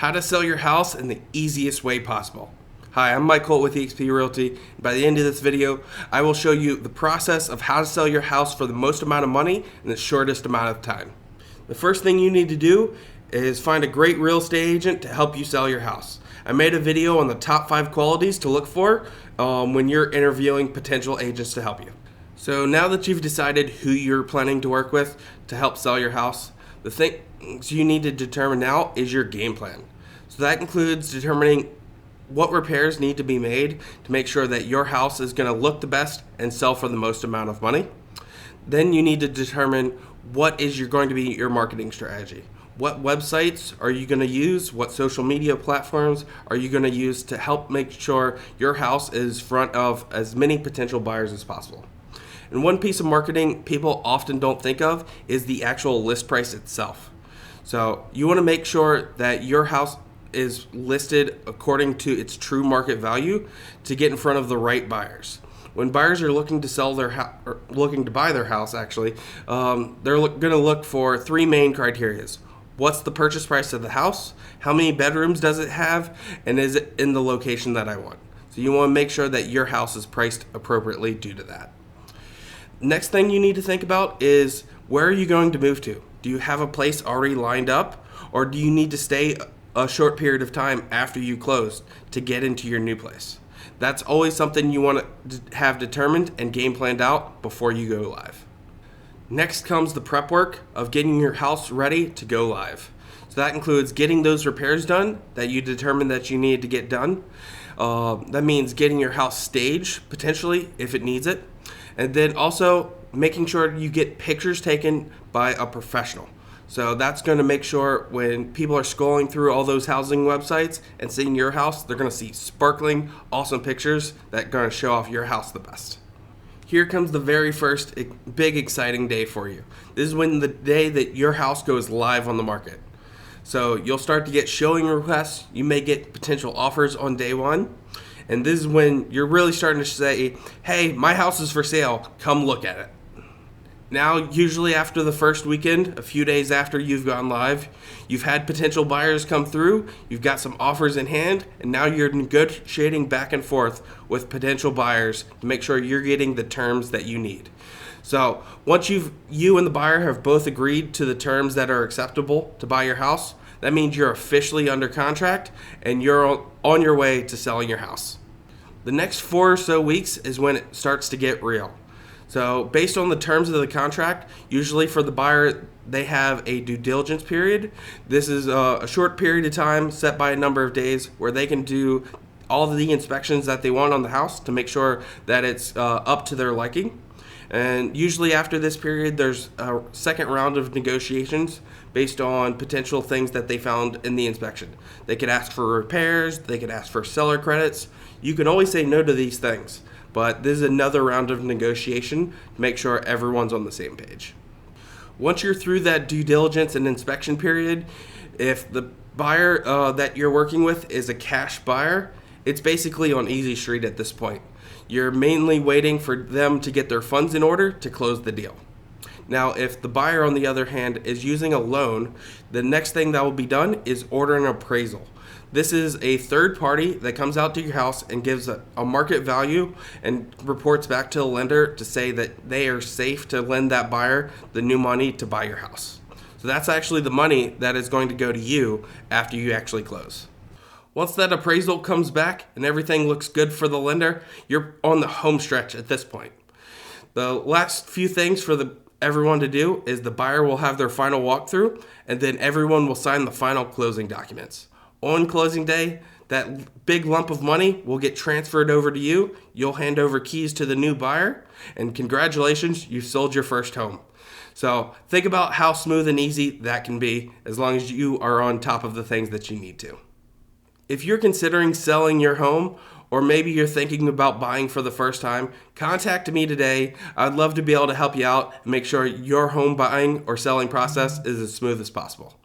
How to sell your house in the easiest way possible. Hi, I'm Mike Holt with eXp Realty. By the end of this video, I will show you the process of how to sell your house for the most amount of money in the shortest amount of time. The first thing you need to do is find a great real estate agent to help you sell your house. I made a video on the top 5 qualities to look for when you're interviewing potential agents to help you. So now that you've decided who you're planning to work with to help sell your house, the things you need to determine now is your game plan. So that includes determining what repairs need to be made to make sure that your house is going to look the best and sell for the most amount of money. Then you need to determine what is going to be your marketing strategy. What websites are you going to use? What social media platforms are you going to use to help make sure your house is in front of as many potential buyers as possible? And one piece of marketing people often don't think of is the actual list price itself. So you want to make sure that your house is listed according to its true market value to get in front of the right buyers. When buyers are looking to sell their house, or looking to buy their house, actually, they're going to look for 3 main criteria. What's the purchase price of the house? How many bedrooms does it have? And is it in the location that I want? So you want to make sure that your house is priced appropriately due to that. Next thing you need to think about is, where are you going to move to? Do you have a place already lined up, or do you need to stay a short period of time after you close to get into your new place? That's always something you want to have determined and game planned out before you go live. Next comes the prep work of getting your house ready to go live. So that includes getting those repairs done that you determined that you needed to get done. That means getting your house staged, potentially, if it needs it. And then also making sure you get pictures taken by a professional. So that's going to make sure when people are scrolling through all those housing websites and seeing your house, they're going to see sparkling, awesome pictures that are going to show off your house the best. Here comes the very first big exciting day for you. This is when the day that your house goes live on the market. So you'll start to get showing requests. You may get potential offers on day 1. And this is when you're really starting to say, hey, my house is for sale, come look at it. Now, usually after the first weekend, a few days after you've gone live, you've had potential buyers come through, you've got some offers in hand, and now you're negotiating back and forth with potential buyers to make sure you're getting the terms that you need. So once you and the buyer have both agreed to the terms that are acceptable to buy your house, that means you're officially under contract and you're on your way to selling your house. The next 4 or so weeks is when it starts to get real. So based on the terms of the contract, usually for the buyer, they have a due diligence period. This is a short period of time set by a number of days where they can do all of the inspections that they want on the house to make sure that it's up to their liking. And usually after this period, there's a second round of negotiations based on potential things that they found in the inspection. They could ask for repairs, they could ask for seller credits. You can always say no to these things, but this is another round of negotiation to make sure everyone's on the same page. Once you're through that due diligence and inspection period, if the buyer that you're working with is a cash buyer, it's basically on easy street at this point. You're mainly waiting for them to get their funds in order to close the deal. Now, if the buyer, on the other hand, is using a loan, the next thing that will be done is order an appraisal. This is a third party that comes out to your house and gives a market value and reports back to the lender to say that they are safe to lend that buyer the new money to buy your house. So that's actually the money that is going to go to you after you actually close. Once that appraisal comes back and everything looks good for the lender, you're on the home stretch at this point. The last few things for everyone to do is the buyer will have their final walkthrough, and then everyone will sign the final closing documents. On closing day, that big lump of money will get transferred over to you. You'll hand over keys to the new buyer, and congratulations, you've sold your first home. So think about how smooth and easy that can be as long as you are on top of the things that you need to. If you're considering selling your home, or maybe you're thinking about buying for the first time, contact me today. I'd love to be able to help you out and make sure your home buying or selling process is as smooth as possible.